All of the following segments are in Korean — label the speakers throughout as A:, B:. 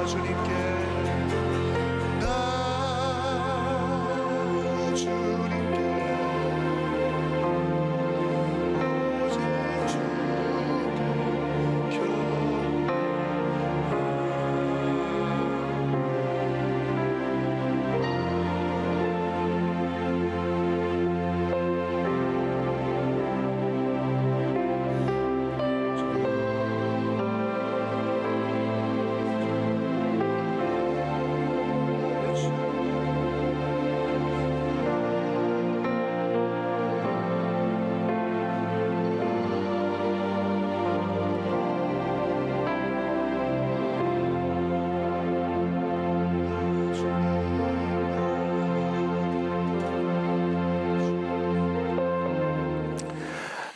A: 주님께 나 주님께 오직 주께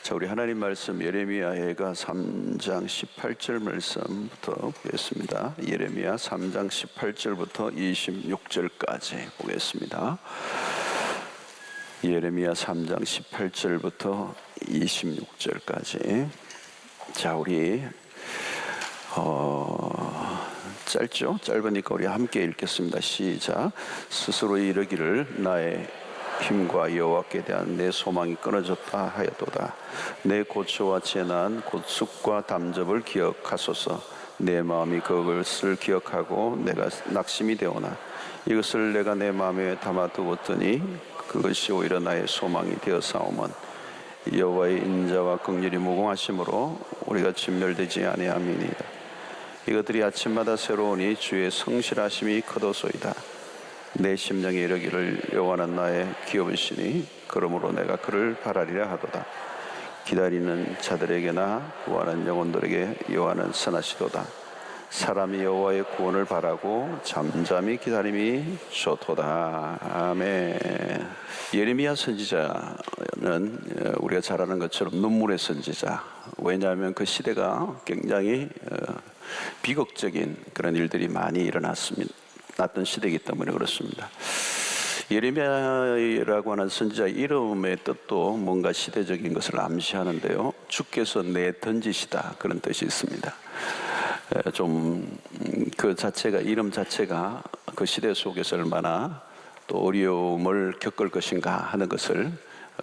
B: 자, 우리 하나님 말씀 예레미야가 3장 18절 말씀부터 보겠습니다. 예레미야 3장 18절부터 26절까지 보겠습니다. 예레미야 3장 18절부터 26절까지. 자, 우리 짧죠? 짧으니까 우리 함께 읽겠습니다. 시작. 스스로 이르기를 나의 힘과 여호와께 대한 내 소망이 끊어졌다 하였도다. 내 고초와 재난 곧 쑥과 담접을 기억하소서. 내 마음이 그것을 기억하고 내가 낙심이 되오나 이것을 내가 내 마음에 담아두었더니 그것이 오히려 나의 소망이 되어사오면 여호와의 인자와 긍휼이 무궁하심으로 우리가 진멸되지 아니함이니이다. 이것들이 아침마다 새로우니 주의 성실하심이 크도소이다. 내 심령이 이르기를 여호와는 나의 기업이시니 그러므로 내가 그를 바라리라 하도다. 기다리는 자들에게나 구하는 영혼들에게 여호와는 선하시도다. 사람이 여호와의 구원을 바라고 잠잠히 기다림이 좋도다. 아멘. 예레미야 선지자는 우리가 잘 아는 것처럼 눈물의 선지자. 왜냐하면 그 시대가 굉장히 비극적인 그런 일들이 많이 났던 시대이기 때문에 그렇습니다. 예레미야라고 하는 선지자 이름의 뜻도 뭔가 시대적인 것을 암시하는데요. 주께서 내던지시다 그런 뜻이 있습니다. 좀 그 자체가 이름 자체가 그 시대 속에서 얼마나 또 어려움을 겪을 것인가 하는 것을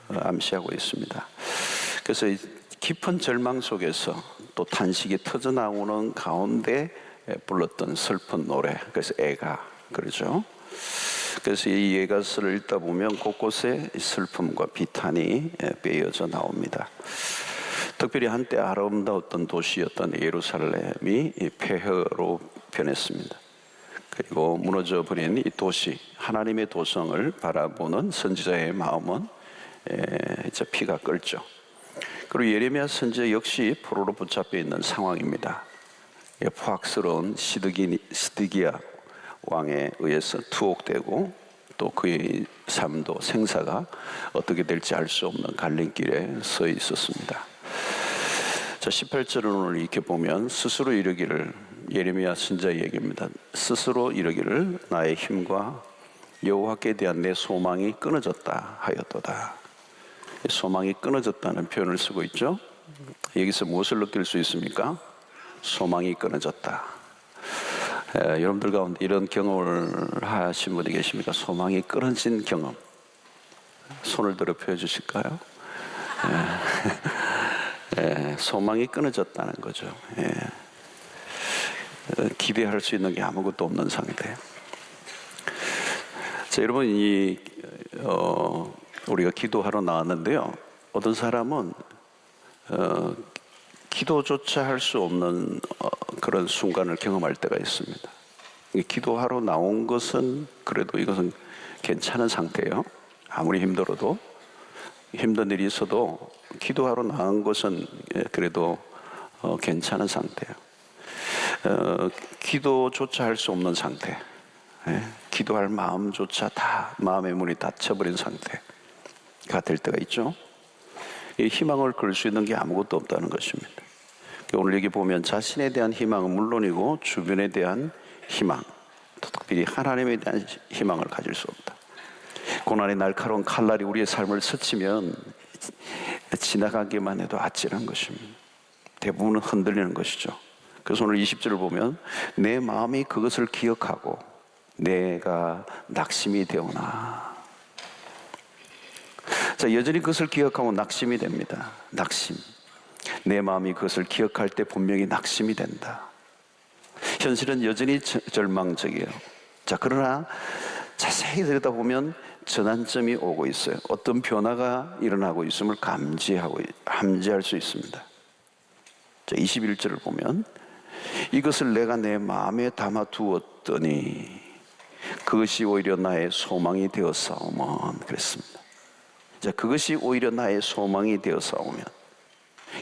B: 암시하고 있습니다. 그래서 이 깊은 절망 속에서 또 탄식이 터져 나오는 가운데 불렀던 슬픈 노래, 그래서 애가 그러죠. 그래서 이 예가서를 읽다 보면 곳곳에 슬픔과 비탄이 빼어져 나옵니다. 특별히 한때 아름다웠던 도시였던 예루살렘이 폐허로 변했습니다. 그리고 무너져 버린 이 도시, 하나님의 도성을 바라보는 선지자의 마음은 이제 피가 끓죠. 그리고 예레미야 선지자 역시 포로로 붙잡혀 있는 상황입니다. 포악스러운 시드기야 왕에 의해서 투옥되고 또 그의 삶도 생사가 어떻게 될지 알 수 없는 갈림길에 서 있었습니다. 자, 18절을 오늘 이렇게 보면 스스로 이르기를, 예레미야 선지자의 얘기입니다. 스스로 이르기를 나의 힘과 여호와께 대한 내 소망이 끊어졌다 하였도다. 소망이 끊어졌다는 표현을 쓰고 있죠. 여기서 무엇을 느낄 수 있습니까? 소망이 끊어졌다. 여러분들 가운데 이런 경험을 하신 분이 계십니까? 소망이 끊어진 경험. 손을 들어 펴주실까요? 소망이 끊어졌다는 거죠. 기대할 수 있는 게 아무것도 없는 상태. 자, 여러분, 우리가 기도하러 나왔는데요. 어떤 사람은 기도조차 할 수 없는 그런 순간을 경험할 때가 있습니다. 기도하러 나온 것은 그래도 이것은 괜찮은 상태예요. 아무리 힘들어도, 힘든 일이 있어도 기도하러 나온 것은 그래도 괜찮은 상태예요. 기도조차 할 수 없는 상태, 기도할 마음조차 다 마음의 문이 닫혀버린 상태가 될 때가 있죠. 희망을 걸 수 있는 게 아무것도 없다는 것입니다. 오늘 여기 보면 자신에 대한 희망은 물론이고 주변에 대한 희망, 특별히 하나님에 대한 희망을 가질 수 없다. 고난의 날카로운 칼날이 우리의 삶을 스치면 지나가기만 해도 아찔한 것입니다. 대부분은 흔들리는 것이죠. 그래서 오늘 20절을 보면 내 마음이 그것을 기억하고 내가 낙심이 되오나. 자, 여전히 그것을 기억하고 낙심이 됩니다. 낙심. 내 마음이 그것을 기억할 때 분명히 낙심이 된다. 현실은 여전히 절망적이에요. 자, 그러나 자세히 들여다보면 전환점이 오고 있어요. 어떤 변화가 일어나고 있음을 감지할 수 있습니다. 자, 21절을 보면 이것을 내가 내 마음에 담아 두었더니 그것이 오히려 나의 소망이 되었사오면. 그랬습니다. 자, 그것이 오히려 나의 소망이 되었사오면,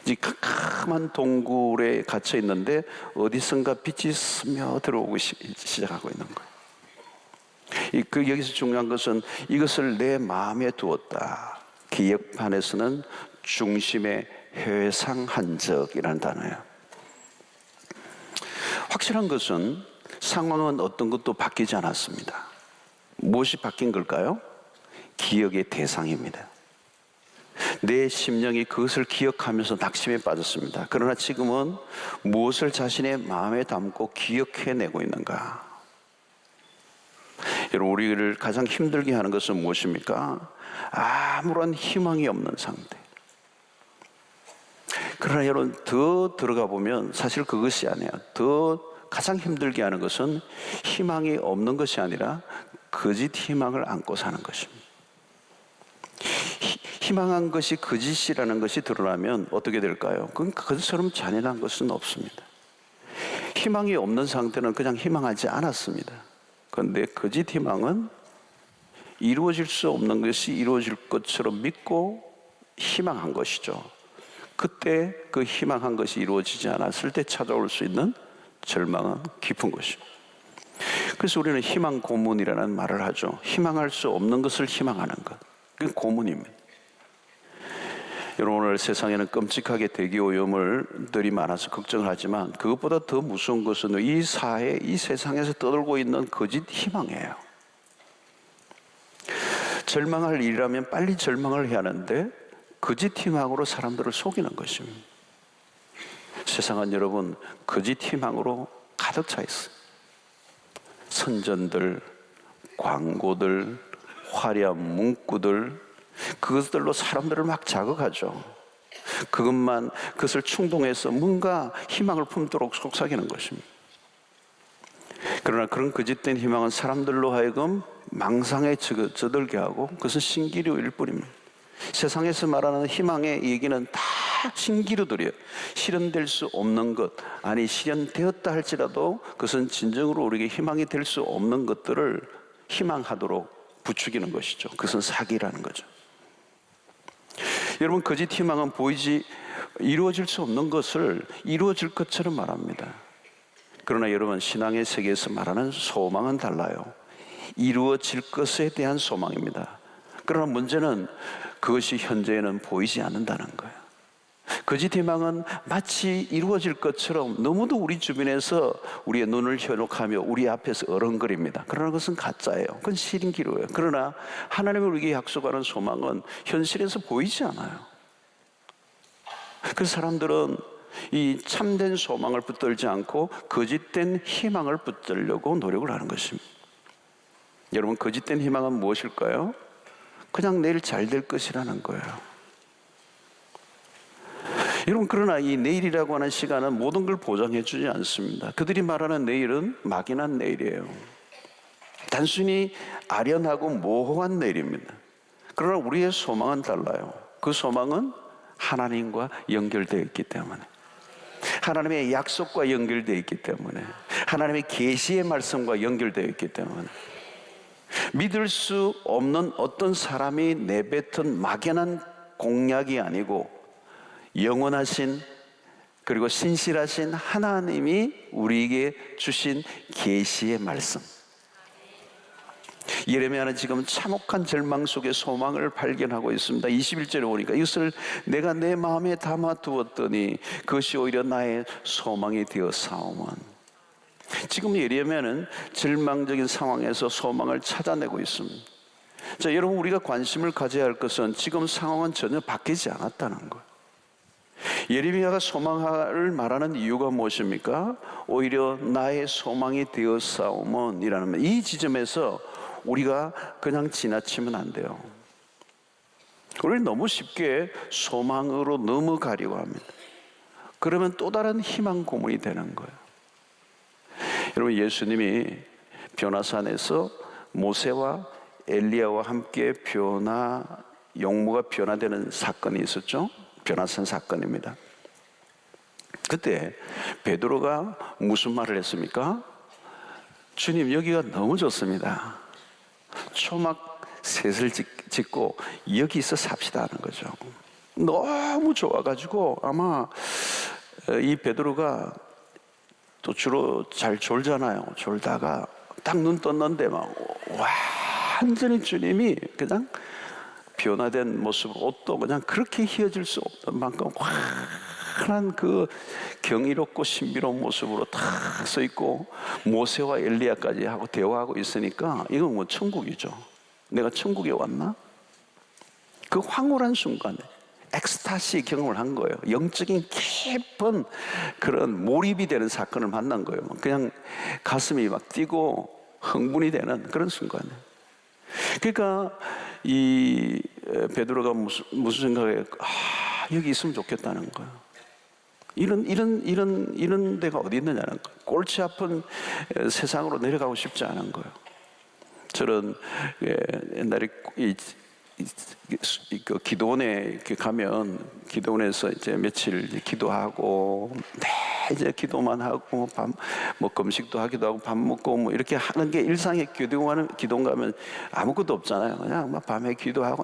B: 이제 캄캄한 동굴에 갇혀 있는데 어디선가 빛이 스며 들어오기 시작하고 있는 거예요. 여기서 중요한 것은 이것을 내 마음에 두었다. 기역판에서는 중심의 회상 한적이라는 단어예요. 확실한 것은 상황은 어떤 것도 바뀌지 않았습니다. 무엇이 바뀐 걸까요? 기억의 대상입니다. 내 심령이 그것을 기억하면서 낙심에 빠졌습니다. 그러나 지금은 무엇을 자신의 마음에 담고 기억해내고 있는가? 여러분, 우리를 가장 힘들게 하는 것은 무엇입니까? 아무런 희망이 없는 상태. 그러나 여러분, 더 들어가 보면 사실 그것이 아니에요. 더 가장 힘들게 하는 것은 희망이 없는 것이 아니라 거짓 희망을 안고 사는 것입니다. 희망한 것이 거짓이라는 것이 드러나면 어떻게 될까요? 그건 그것처럼 잔인한 것은 없습니다. 희망이 없는 상태는 그냥 희망하지 않았습니다. 그런데 거짓 희망은 이루어질 수 없는 것이 이루어질 것처럼 믿고 희망한 것이죠. 그때 그 희망한 것이 이루어지지 않았을 때 찾아올 수 있는 절망은 깊은 것입니다. 그래서 우리는 희망 고문이라는 말을 하죠. 희망할 수 없는 것을 희망하는 것, 그게 고문입니다. 여러분, 오늘 세상에는 끔찍하게 대기 오염들이 많아서 걱정을 하지만 그것보다 더 무서운 것은 이 사회, 이 세상에서 떠돌고 있는 거짓 희망이에요. 절망할 일이라면 빨리 절망을 해야 하는데 거짓 희망으로 사람들을 속이는 것입니다. 세상은 여러분 거짓 희망으로 가득 차 있어요. 선전들, 광고들, 화려한 문구들, 그것들로 사람들을 막 자극하죠. 그것을 충동해서 뭔가 희망을 품도록 속삭이는 것입니다. 그러나 그런 거짓된 희망은 사람들로 하여금 망상에 젖들게 하고 그것은 신기루일 뿐입니다. 세상에서 말하는 희망의 얘기는 다 신기루들이에요. 실현될 수 없는 것, 아니 실현되었다 할지라도 그것은 진정으로 우리에게 희망이 될 수 없는 것들을 희망하도록 부추기는 것이죠. 그것은 사기라는 거죠. 여러분, 거짓 희망은 이루어질 수 없는 것을 이루어질 것처럼 말합니다. 그러나 여러분, 신앙의 세계에서 말하는 소망은 달라요. 이루어질 것에 대한 소망입니다. 그러나 문제는 그것이 현재에는 보이지 않는다는 거예요. 거짓 희망은 마치 이루어질 것처럼 너무도 우리 주변에서 우리의 눈을 현혹하며 우리 앞에서 어른거립니다. 그러나 그것은 가짜예요. 그건 신기루예요. 그러나 하나님이 우리에게 약속하는 소망은 현실에서 보이지 않아요. 그래서 사람들은 이 참된 소망을 붙들지 않고 거짓된 희망을 붙들려고 노력을 하는 것입니다. 여러분, 거짓된 희망은 무엇일까요? 그냥 내일 잘 될 것이라는 거예요. 여러분, 그러나 이 내일이라고 하는 시간은 모든 걸 보장해 주지 않습니다. 그들이 말하는 내일은 막연한 내일이에요. 단순히 아련하고 모호한 내일입니다. 그러나 우리의 소망은 달라요. 그 소망은 하나님과 연결되어 있기 때문에, 하나님의 약속과 연결되어 있기 때문에, 하나님의 계시의 말씀과 연결되어 있기 때문에, 믿을 수 없는 어떤 사람이 내뱉은 막연한 공약이 아니고 영원하신 그리고 신실하신 하나님이 우리에게 주신 계시의 말씀. 예레미야는 지금 참혹한 절망 속에 소망을 발견하고 있습니다. 21절에 보니까 이것을 내가 내 마음에 담아두었더니 그것이 오히려 나의 소망이 되었사오면. 지금 예레미야는 절망적인 상황에서 소망을 찾아내고 있습니다. 자, 여러분, 우리가 관심을 가져야 할 것은 지금 상황은 전혀 바뀌지 않았다는 거예요. 예레미야가 소망을 말하는 이유가 무엇입니까? 오히려 나의 소망이 되었사오면 이라는 이 지점에서 우리가 그냥 지나치면 안 돼요. 우리는 너무 쉽게 소망으로 넘어가려고 합니다. 그러면 또 다른 희망 고문이 되는 거예요. 여러분, 예수님이 변화산에서 모세와 엘리야와 함께 용모가 변화되는 사건이 있었죠. 변화산 사건입니다. 그때 베드로가 무슨 말을 했습니까? 주님, 여기가 너무 좋습니다. 초막 셋을 짓고 여기서 삽시다 하는 거죠. 너무 좋아가지고 아마 이 베드로가 또 주로 잘 졸잖아요. 졸다가 딱 눈 떴는데 막 완전히 주님이 그냥 변화된 모습으로 옷도 그냥 그렇게 휘어질 수 없는 만큼 환한 그 경이롭고 신비로운 모습으로 딱 서 있고 모세와 엘리야까지 하고 대화하고 있으니까 이건 뭐 천국이죠. 내가 천국에 왔나? 그 황홀한 순간에 엑스타시 경험을 한 거예요. 영적인 깊은 그런 몰입이 되는 사건을 만난 거예요. 그냥 가슴이 막 뛰고 흥분이 되는 그런 순간에. 그러니까 이 베드로가 무슨 생각에 여기 있으면 좋겠다는 거예요. 이런 데가 어디 있느냐는 거예요. 골치 아픈 세상으로 내려가고 싶지 않은 거예요. 저는 옛날에 그 기도원에 가면 기도원에서 이제 며칠 기도하고 이제 기도만 하고 뭐 금식도 하기도 하고 밥 먹고 뭐 이렇게 하는 게 일상의 기도원 가면 아무것도 없잖아요. 그냥 막 밤에 기도하고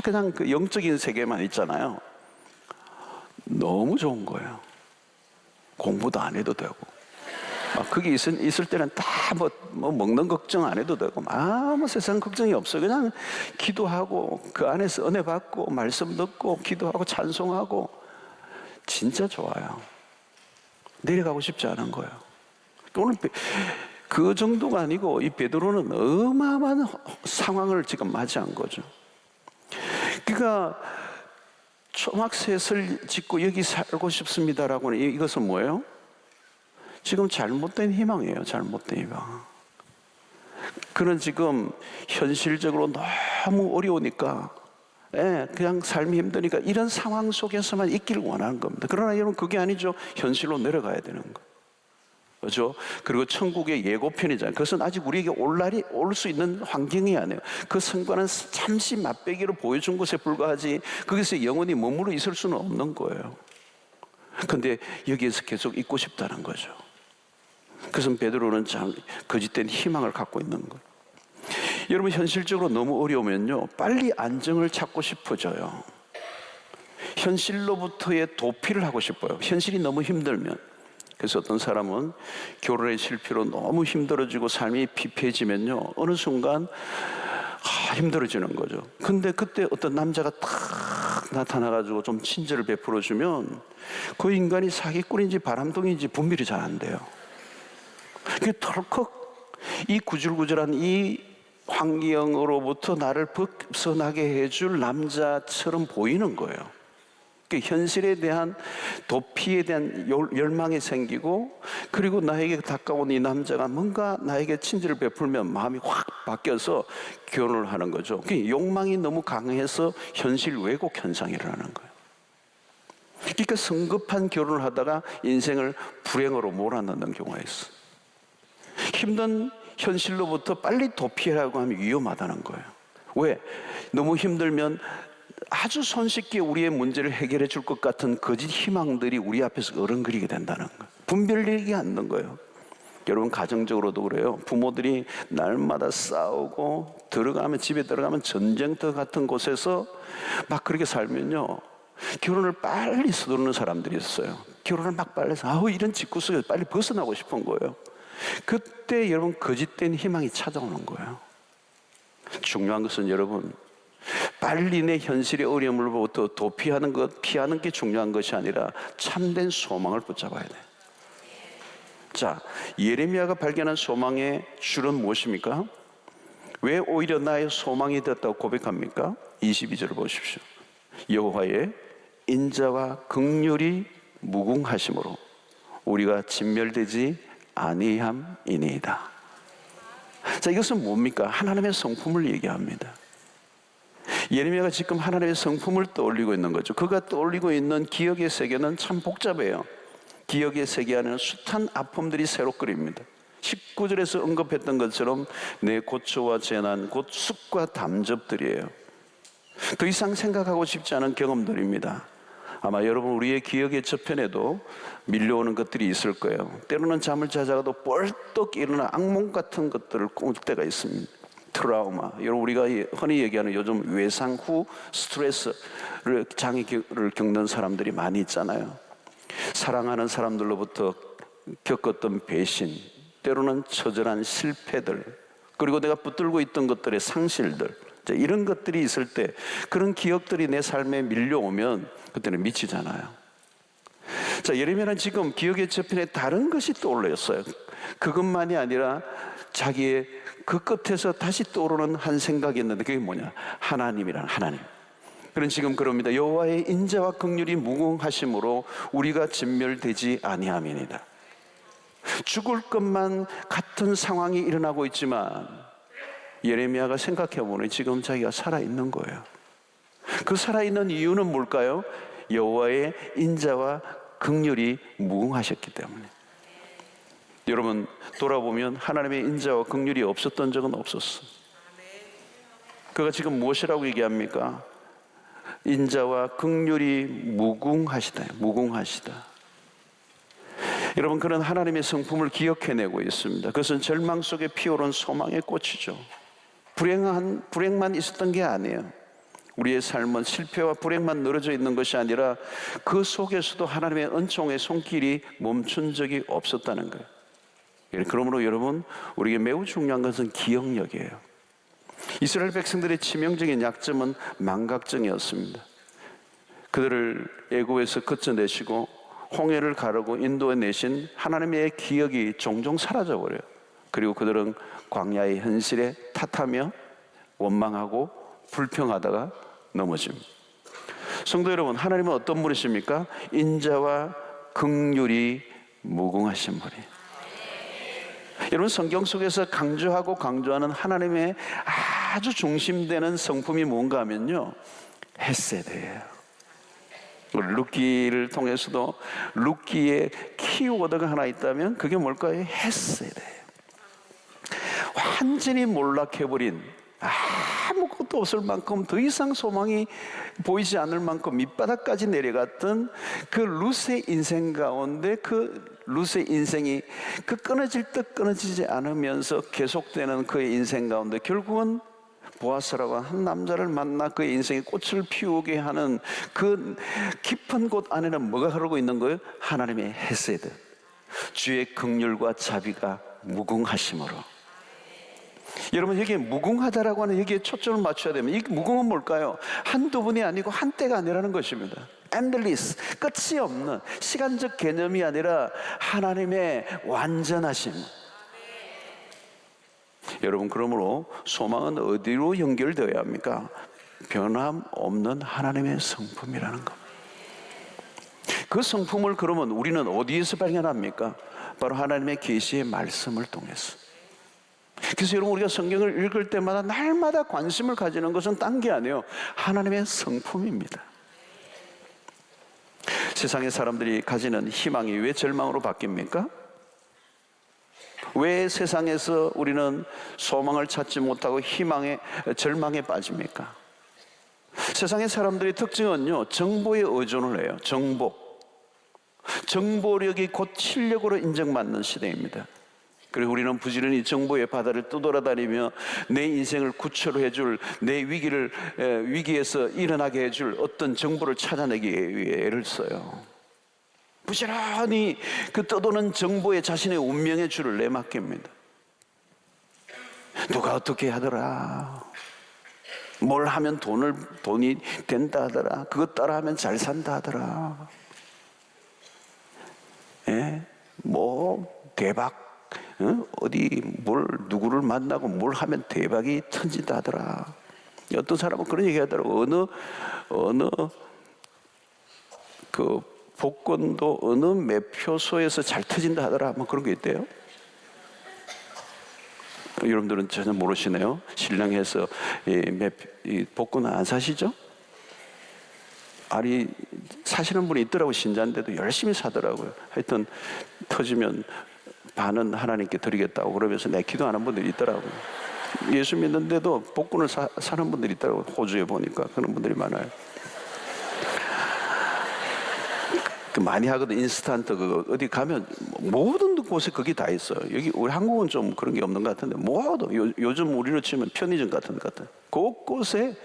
B: 그냥 그 영적인 세계만 있잖아요. 너무 좋은 거예요. 공부도 안 해도 되고. 거기 있을 때는 다 뭐 먹는 걱정 안 해도 되고 아무 세상 걱정이 없어. 그냥 기도하고 그 안에서 은혜 받고 말씀 듣고 기도하고 찬송하고 진짜 좋아요. 내려가고 싶지 않은 거예요. 오늘 그 정도가 아니고 이 베드로는 어마어마한 상황을 지금 맞이한 거죠. 그러니까 초막셋을 짓고 여기 살고 싶습니다라고 하는 이것은 뭐예요? 지금 잘못된 희망이에요. 잘못된 희망. 그는 지금 현실적으로 너무 어려우니까 그냥 삶이 힘드니까 이런 상황 속에서만 있기를 원하는 겁니다. 그러나 여러분, 그게 아니죠. 현실로 내려가야 되는 거. 그렇죠? 그리고 천국의 예고편이잖아요. 그것은 아직 우리에게 올 수 있는 환경이 아니에요. 그 성과는 잠시 맛배기로 보여준 것에 불과하지 거기서 영원히 머무르 있을 수는 없는 거예요. 그런데 여기에서 계속 있고 싶다는 거죠. 그래서 베드로는 참 거짓된 희망을 갖고 있는 거예요. 여러분, 현실적으로 너무 어려우면요, 빨리 안정을 찾고 싶어져요. 현실로부터의 도피를 하고 싶어요. 현실이 너무 힘들면. 그래서 어떤 사람은 결혼의 실패로 너무 힘들어지고 삶이 피폐해지면요, 어느 순간 힘들어지는 거죠. 근데 그때 어떤 남자가 탁 나타나가지고 좀 친절을 베풀어주면 그 인간이 사기꾼인지 바람둥이인지 분별이 잘 안 돼요. 그게 덜컥 이 구질구질한 이 환경으로부터 나를 벗어나게 해줄 남자처럼 보이는 거예요. 현실에 대한 도피에 대한 열망이 생기고, 그리고 나에게 가까운 이 남자가 뭔가 나에게 친절을 베풀면 마음이 확 바뀌어서 결혼을 하는 거죠. 욕망이 너무 강해서 현실 왜곡 현상이 일어나는 거예요. 그러니까 성급한 결혼을 하다가 인생을 불행으로 몰아넣는 경우가 있어요. 힘든 현실로부터 빨리 도피하라고 하면 위험하다는 거예요. 왜? 너무 힘들면 아주 손쉽게 우리의 문제를 해결해 줄 것 같은 거짓 희망들이 우리 앞에서 어른거리게 된다는 거예요. 분별력이 않는 거예요. 여러분, 가정적으로도 그래요. 부모들이 날마다 싸우고 집에 들어가면 전쟁터 같은 곳에서 막 그렇게 살면요, 결혼을 빨리 서두르는 사람들이 있어요. 결혼을 막 빨리 해서 이런 집구석에서 빨리 벗어나고 싶은 거예요. 그때 여러분, 거짓된 희망이 찾아오는 거예요. 중요한 것은 여러분, 빨리 내 현실의 어려움으로부터 도피하는 것, 피하는 게 중요한 것이 아니라 참된 소망을 붙잡아야 돼요. 자, 예레미야가 발견한 소망의 줄은 무엇입니까? 왜 오히려 나의 소망이 되었다고 고백합니까? 22절을 보십시오. 여호와의 인자와 긍휼이 무궁하심으로 우리가 진멸되지 아니함이니이다. 자, 이것은 뭡니까? 하나님의 성품을 얘기합니다. 예레미야가 지금 하나님의 성품을 떠올리고 있는 거죠. 그가 떠올리고 있는 기억의 세계는 참 복잡해요. 기억의 세계 안에는 숱한 아픔들이 새로 끓입니다. 19절에서 언급했던 것처럼 내 고초와 재난, 곧 숙과 담접들이에요. 더 이상 생각하고 싶지 않은 경험들입니다. 아마 여러분 우리의 기억의 저편에도 밀려오는 것들이 있을 거예요. 때로는 잠을 자다가도 벌떡 일어나 악몽 같은 것들을 꿀 때가 있습니다. 트라우마, 여러분 우리가 흔히 얘기하는 요즘 외상 후 스트레스를 장애를 겪는 사람들이 많이 있잖아요. 사랑하는 사람들로부터 겪었던 배신, 때로는 처절한 실패들, 그리고 내가 붙들고 있던 것들의 상실들, 이런 것들이 있을 때 그런 기억들이 내 삶에 밀려오면 그때는 미치잖아요. 자, 예레미야는 지금 기억의 저편에 다른 것이 떠올랐어요. 그것만이 아니라 자기의 그 끝에서 다시 떠오르는 한 생각이 있는데 그게 뭐냐? 하나님이란 하나님. 그런 지금 그럽니다. 여호와의 인자와 긍휼이 무궁하심으로 우리가 진멸되지 아니함이니이다. 죽을 것만 같은 상황이 일어나고 있지만 예레미야가 생각해보니 지금 자기가 살아있는 거예요. 그 살아있는 이유는 뭘까요? 여호와의 인자와 긍휼이 무궁하셨기 때문에. 여러분 돌아보면 하나님의 인자와 긍휼이 없었던 적은 없었어. 그가 지금 무엇이라고 얘기합니까? 인자와 긍휼이 무궁하시다. 무궁하시다. 여러분 그런 하나님의 성품을 기억해내고 있습니다. 그것은 절망 속에 피어오른 소망의 꽃이죠. 불행만 있었던 게 아니에요. 우리의 삶은 실패와 불행만 늘어져 있는 것이 아니라 그 속에서도 하나님의 은총의 손길이 멈춘 적이 없었다는 거예요. 그러므로 여러분 우리에게 매우 중요한 것은 기억력이에요. 이스라엘 백성들의 치명적인 약점은 망각증이었습니다. 그들을 애굽에서 거쳐내시고 홍해를 가르고 인도에 내신 하나님의 기억이 종종 사라져버려요. 그리고 그들은 광야의 현실에 탓하며 원망하고 불평하다가 넘어집니다. 성도 여러분, 하나님은 어떤 분이십니까? 인자와 긍휼이 무궁하신 분이에요. 여러분 성경 속에서 강조하는 하나님의 아주 중심되는 성품이 뭔가 하면요, 헤세드예요. 룻기를 통해서도 룻기의 키워드가 하나 있다면 그게 뭘까요? 헤세드예요. 완전히 몰락해버린, 아무것도 없을 만큼 더 이상 소망이 보이지 않을 만큼 밑바닥까지 내려갔던 그 룻의 인생 가운데 그 룻의 인생이 그 끊어질 듯 끊어지지 않으면서 계속되는 그의 인생 가운데 결국은 보아스라고 한 남자를 만나 그의 인생에 꽃을 피우게 하는 그 깊은 곳 안에는 뭐가 흐르고 있는 거예요? 하나님의 헤세드, 주의 긍휼과 자비가 무궁하심으로. 여러분 여기에 무궁하다라고 하는 여기에 초점을 맞춰야 되면, 이 무궁은 뭘까요? 한두 분이 아니고 한때가 아니라는 것입니다. endless, 끝이 없는 시간적 개념이 아니라 하나님의 완전하심. 여러분 그러므로 소망은 어디로 연결되어야 합니까? 변함없는 하나님의 성품이라는 것. 그 성품을 그러면 우리는 어디에서 발견합니까? 바로 하나님의 계시의 말씀을 통해서. 그래서 여러분 우리가 성경을 읽을 때마다 날마다 관심을 가지는 것은 딴 게 아니에요. 하나님의 성품입니다. 세상의 사람들이 가지는 희망이 왜 절망으로 바뀝니까? 왜 세상에서 우리는 소망을 찾지 못하고 절망에 빠집니까? 세상의 사람들의 특징은요, 정보에 의존을 해요. 정보력이 곧 실력으로 인정받는 시대입니다. 그리고 우리는 부지런히 정보의 바다를 떠돌아다니며 내 인생을 구초로 해줄, 내 위기에서 일어나게 해줄 어떤 정보를 찾아내기 위해 애를 써요. 부지런히 그 떠도는 정보에 자신의 운명의 줄을 내맡깁니다. 누가 어떻게 하더라, 뭘 하면 돈이 된다 하더라, 그것 따라 하면 잘 산다 하더라, 대박, 누구를 만나고 뭘 하면 대박이 터진다 하더라. 어떤 사람은 그런 얘기 하더라고. 어느 그 복권도 어느 매표소에서 잘 터진다 하더라. 뭐 그런 게 있대요. 여러분들은 전혀 모르시네요. 신랑해서 이 복권 안 사시죠? 아니 사시는 분이 있더라고. 신자인데도 열심히 사더라고요. 하여튼 터지면 반은 하나님께 드리겠다고 그러면서 내 기도하는 분들이 있더라고요. 예수 믿는데도 복권을 사는 분들이 있더라고요. 호주에 보니까 그런 분들이 많아요. 많이 하거든. 인스턴트 그거 어디 가면 모든 곳에 그게 다 있어요. 여기 우리 한국은 좀 그런 게 없는 것 같은데 모든 요즘 우리로 치면 편의점 같은 것 같아요. 곳곳에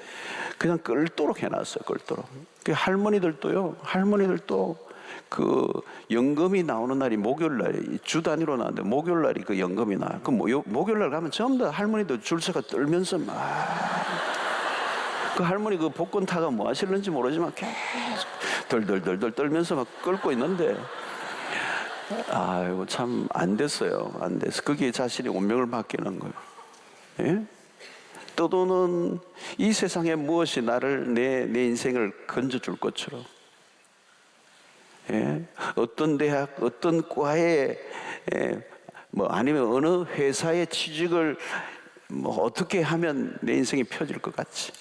B: 그냥 끌도록 해놨어요. 끌도록. 그 할머니들도 그 연금이 나오는 날이 목요일 날이 주 단위로 나오는데 목요일 날이 그 연금이 나와요. 그 목요일 날 가면 전부 다 할머니들 줄서가 떨면서 막 그 할머니 그 복권 타가 뭐 하실는지 모르지만 계속 덜덜덜덜 떨면서 막 끌고 있는데 아이고 참 안 됐어요. 안 됐어. 거기에 자신의 운명을 맡기는 거예요. 예? 떠도는 이 세상에 무엇이 나를 내 인생을 건져줄 것처럼 예? 어떤 대학 어떤 과에 뭐 아니면 어느 회사에 취직을 뭐 어떻게 하면 내 인생이 펴질 것 같지.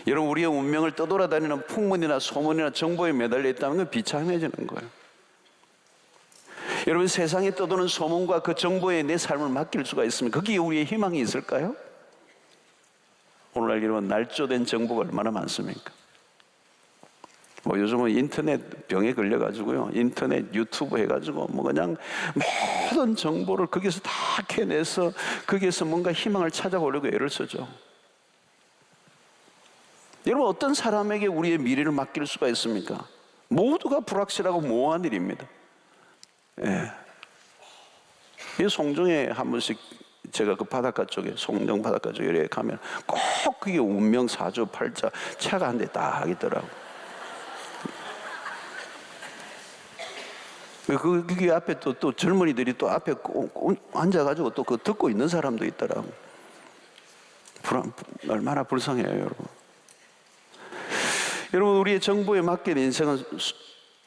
B: 여러분 우리의 운명을 떠돌아다니는 풍문이나 소문이나 정보에 매달려 있다는 건 비참해지는 거예요. 여러분 세상에 떠도는 소문과 그 정보에 내 삶을 맡길 수가 있으면 거기에 우리의 희망이 있을까요? 오늘날 여러분 날조된 정보가 얼마나 많습니까? 뭐 요즘은 인터넷 병에 걸려가지고요, 인터넷 유튜브 해가지고 뭐 그냥 모든 정보를 거기서 다 캐내서 거기에서 뭔가 희망을 찾아보려고 애를 쓰죠. 여러분 어떤 사람에게 우리의 미래를 맡길 수가 있습니까? 모두가 불확실하고 모호한 일입니다. 예. 이 송정에 한 번씩 제가 그 바닷가 쪽에 송정 바닷가 쪽에 이렇게 가면 꼭 그게 운명 사주 팔자 차가 한 대 딱 있더라고. 그 앞에 또 젊은이들이 또 앞에 앉아가지고 또 그거 듣고 있는 사람도 있더라고. 얼마나 불쌍해요, 여러분. 여러분 우리의 정보에 맡긴 인생은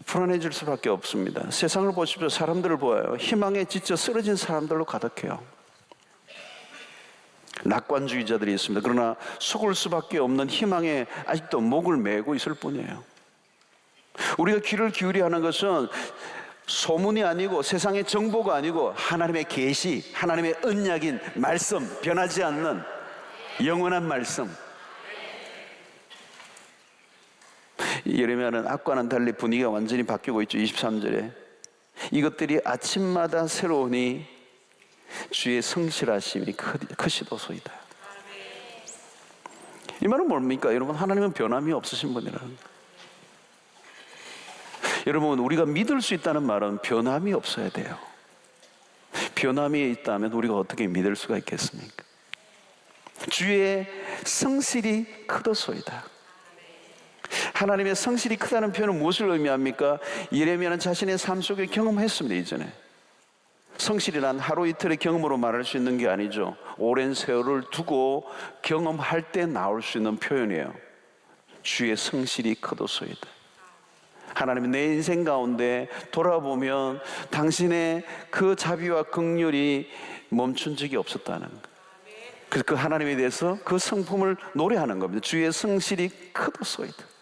B: 불안해질 수밖에 없습니다. 세상을 보십시오. 사람들을 보아요. 희망에 지쳐 쓰러진 사람들로 가득해요. 낙관주의자들이 있습니다. 그러나 속을 수밖에 없는 희망에 아직도 목을 메고 있을 뿐이에요. 우리가 귀를 기울여야 하는 것은 소문이 아니고 세상의 정보가 아니고 하나님의 계시, 하나님의 언약인 말씀, 변하지 않는 영원한 말씀. 예레미야는 아까는 달리 분위기가 완전히 바뀌고 있죠. 23절에 이것들이 아침마다 새로우니 주의 성실하심이 크시도소이다. 이 말은 뭡니까? 여러분 하나님은 변함이 없으신 분이라는 거예요. 여러분 우리가 믿을 수 있다는 말은 변함이 없어야 돼요. 변함이 있다면 우리가 어떻게 믿을 수가 있겠습니까? 주의 성실이 크도소이다. 하나님의 성실이 크다는 표현은 무엇을 의미합니까? 예레미야는 자신의 삶 속에 경험했습니다. 이전에 성실이란 하루 이틀의 경험으로 말할 수 있는 게 아니죠. 오랜 세월을 두고 경험할 때 나올 수 있는 표현이에요. 주의 성실이 크도소이다. 하나님이 내 인생 가운데 돌아보면 당신의 그 자비와 긍휼이 멈춘 적이 없었다는 것. 그래서 그 하나님에 대해서 그 성품을 노래하는 겁니다. 주의 성실이 크도소이다.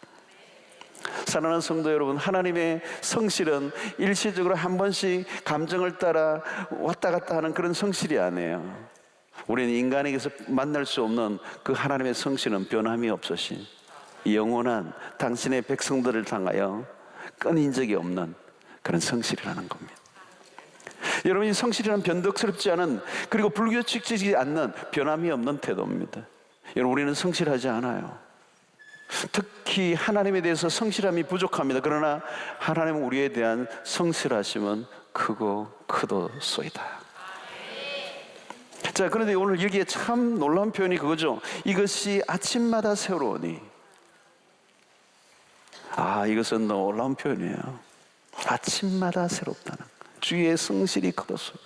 B: 사랑하는 성도 여러분, 하나님의 성실은 일시적으로 한 번씩 감정을 따라 왔다 갔다 하는 그런 성실이 아니에요. 우리는 인간에게서 만날 수 없는 그 하나님의 성실은 변함이 없으신 영원한 당신의 백성들을 향하여 끊인 적이 없는 그런 성실이라는 겁니다. 여러분 이 성실이란 변덕스럽지 않은 그리고 불규칙지지 않는 변함이 없는 태도입니다. 여러분 우리는 성실하지 않아요. 특히 하나님에 대해서 성실함이 부족합니다. 그러나 하나님은 우리에 대한 성실하심은 크고 크도소이다. 자, 그런데 오늘 여기에 참 놀라운 표현이 그거죠. 이것이 아침마다 새로우니. 이것은 놀라운 표현이에요. 아침마다 새롭다는 주의 성실이 크도소이다.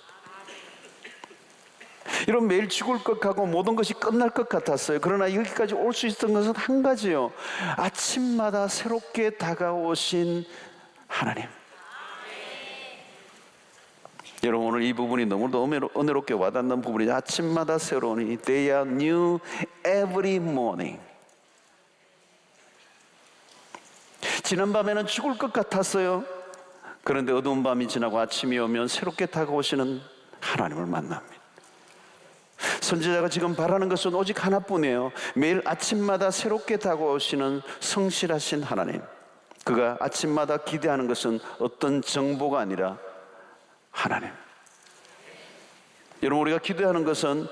B: 이런 매일 죽을 것 같고 모든 것이 끝날 것 같았어요. 그러나 여기까지 올 수 있었던 것은 한 가지요. 아침마다 새롭게 다가오신 하나님. 여러분, 오늘 이 부분이 너무도 은혜롭게 와닿는 부분이죠. 아침마다 새로우니 They are new every morning. 지난밤에는 죽을 것 같았어요. 그런데 어두운 밤이 지나고 아침이 오면 새롭게 다가오시는 하나님을 만납니다. 선지자가 지금 바라는 것은 오직 하나뿐이에요. 매일 아침마다 새롭게 다가오시는 성실하신 하나님. 그가 아침마다 기대하는 것은 어떤 정보가 아니라 하나님. 여러분, 우리가 기대하는 것은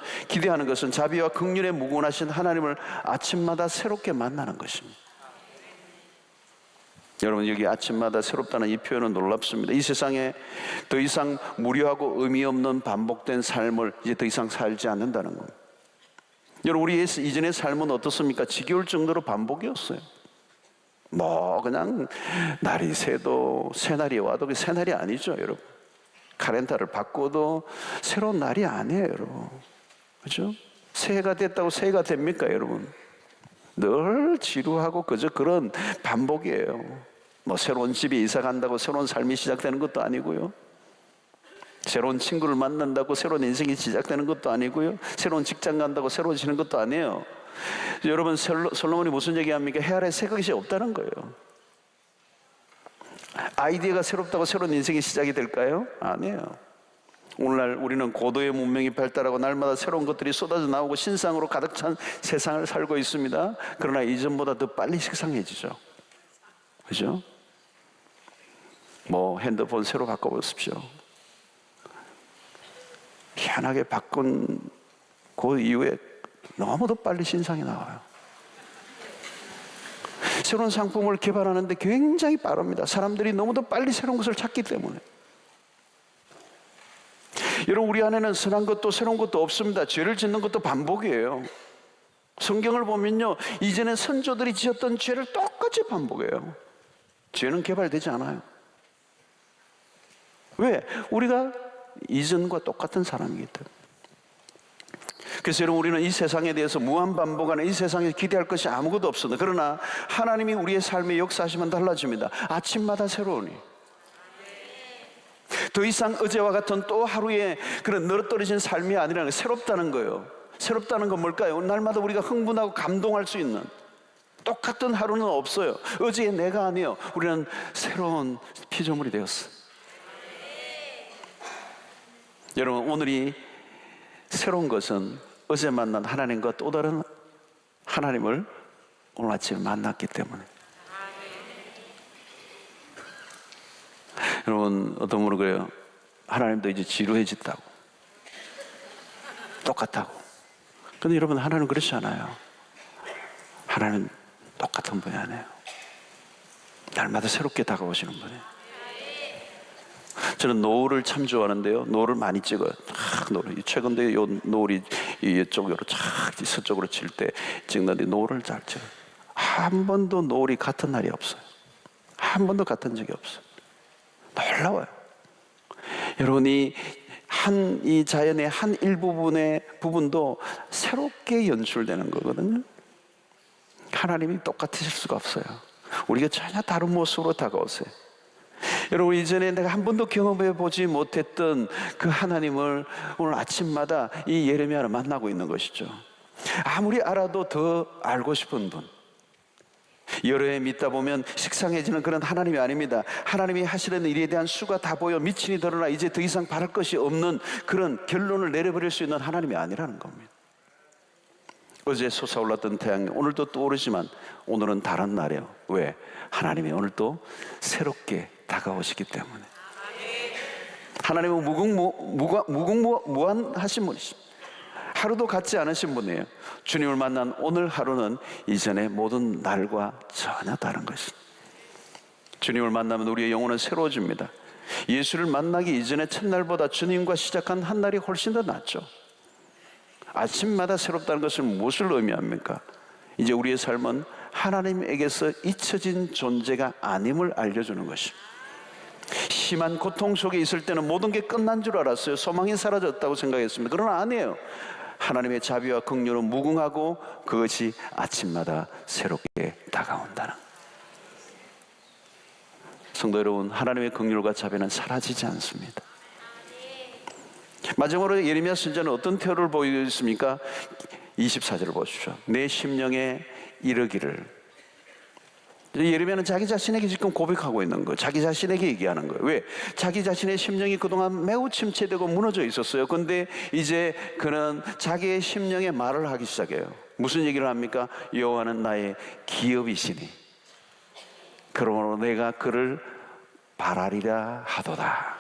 B: 자비와 긍휼에 무궁하신 하나님을 아침마다 새롭게 만나는 것입니다. 여러분, 여기 아침마다 새롭다는 이 표현은 놀랍습니다. 이 세상에 더 이상 무료하고 의미 없는 반복된 삶을 이제 더 이상 살지 않는다는 겁니다. 여러분, 우리 이전의 삶은 어떻습니까? 지겨울 정도로 반복이었어요. 그냥 날이 새도 새날이 와도 그 새날이 아니죠, 여러분. 카렌다를 바꿔도 새로운 날이 아니에요, 여러분. 그죠? 새해가 됐다고 새해가 됩니까, 여러분? 늘 지루하고 그저 그런 반복이에요. 새로운 집에 이사 간다고 새로운 삶이 시작되는 것도 아니고요. 새로운 친구를 만난다고 새로운 인생이 시작되는 것도 아니고요. 새로운 직장 간다고 새로워지는 것도 아니에요. 여러분, 솔로몬이 무슨 얘기합니까? 해 아래 새 것이 없다는 거예요. 아이디어가 새롭다고 새로운 인생이 시작이 될까요? 아니에요. 오늘날 우리는 고도의 문명이 발달하고 날마다 새로운 것들이 쏟아져 나오고 신상으로 가득 찬 세상을 살고 있습니다. 그러나 이전보다 더 빨리 식상해지죠. 그죠? 핸드폰 새로 바꿔보십시오. 희한하게 바꾼 그 이후에 너무도 빨리 신상이 나와요. 새로운 상품을 개발하는데 굉장히 빠릅니다. 사람들이 너무도 빨리 새로운 것을 찾기 때문에. 여러분, 우리 안에는 선한 것도 새로운 것도 없습니다. 죄를 짓는 것도 반복이에요. 성경을 보면요, 이전에 선조들이 지었던 죄를 똑같이 반복해요. 죄는 개발되지 않아요. 왜? 우리가 이전과 똑같은 사람이기 때문에. 그래서 여러분, 우리는 이 세상에 대해서 무한반복하는 이 세상에 기대할 것이 아무것도 없습니다. 그러나 하나님이 우리의 삶에 역사하시면 달라집니다. 아침마다 새로우니. 더 이상 어제와 같은 또 하루의 그런 늘어떨어진 삶이 아니라 새롭다는 거예요. 새롭다는 건 뭘까요? 날마다 우리가 흥분하고 감동할 수 있는 똑같은 하루는 없어요. 어제의 내가 아니에요. 우리는 새로운 피조물이 되었어요. 여러분, 오늘이 새로운 것은 어제 만난 하나님과 또 다른 하나님을 오늘 아침에 만났기 때문에. 여러분, 어떤 분은 그래요. 하나님도 이제 지루해졌다고, 똑같다고. 근데 여러분, 하나님은 그렇지 않아요. 하나님은 똑같은 분이 아니에요. 날마다 새롭게 다가오시는 분이에요. 저는 노을을 참 좋아하는데요. 노을을 많이 찍어요. 노을. 최근에 요 노을이 이쪽으로 서쪽으로 칠 때 찍는데 노을을 잘 찍어요. 한 번도 노을이 같은 날이 없어요. 한 번도 같은 적이 없어요. 놀라워요. 여러분이 이 자연의 한 일부분의 부분도 새롭게 연출되는 거거든요. 하나님이 똑같으실 수가 없어요. 우리가 전혀 다른 모습으로 다가오세요. 여러분, 이전에 내가 한 번도 경험해 보지 못했던 그 하나님을 오늘 아침마다 이 예레미야를 만나고 있는 것이죠. 아무리 알아도 더 알고 싶은 분. 여러 해 믿다 보면 식상해지는 그런 하나님이 아닙니다. 하나님이 하시는 일에 대한 수가 다 보여 미친이 드러나 이제 더 이상 바랄 것이 없는 그런 결론을 내려버릴 수 있는 하나님이 아니라는 겁니다. 어제 솟아올랐던 태양이 오늘도 떠오르지만 오늘은 다른 날이에요. 왜? 하나님이 오늘 또 새롭게 다가오시기 때문에. 하나님은 무궁무한하신 분이십니다. 하루도 같지 않으신 분이에요. 주님을 만난 오늘 하루는 이전의 모든 날과 전혀 다른 것입니다. 주님을 만나면 우리의 영혼은 새로워집니다. 예수를 만나기 이전의 첫날보다 주님과 시작한 한 날이 훨씬 더 낫죠. 아침마다 새롭다는 것은 무엇을 의미합니까? 이제 우리의 삶은 하나님에게서 잊혀진 존재가 아님을 알려주는 것입니다. 심한 고통 속에 있을 때는 모든 게 끝난 줄 알았어요. 소망이 사라졌다고 생각했습니다. 그러나 아니에요. 하나님의 자비와 긍휼은 무궁하고 그것이 아침마다 새롭게 다가온다는. 성도 여러분, 하나님의 긍휼과 자비는 사라지지 않습니다. 마지막으로 예레미야 선지자는 어떤 태도를 보이고 있습니까? 24절을 보십시오. 내 심령에 이르기를. 예레미야는 자기 자신에게 지금 고백하고 있는 거예요. 자기 자신에게 얘기하는 거예요. 왜? 자기 자신의 심령이 그동안 매우 침체되고 무너져 있었어요. 그런데 이제 그는 자기의 심령에 말을 하기 시작해요. 무슨 얘기를 합니까? 여호와는 나의 기업이시니 그러므로 내가 그를 바라리라 하도다.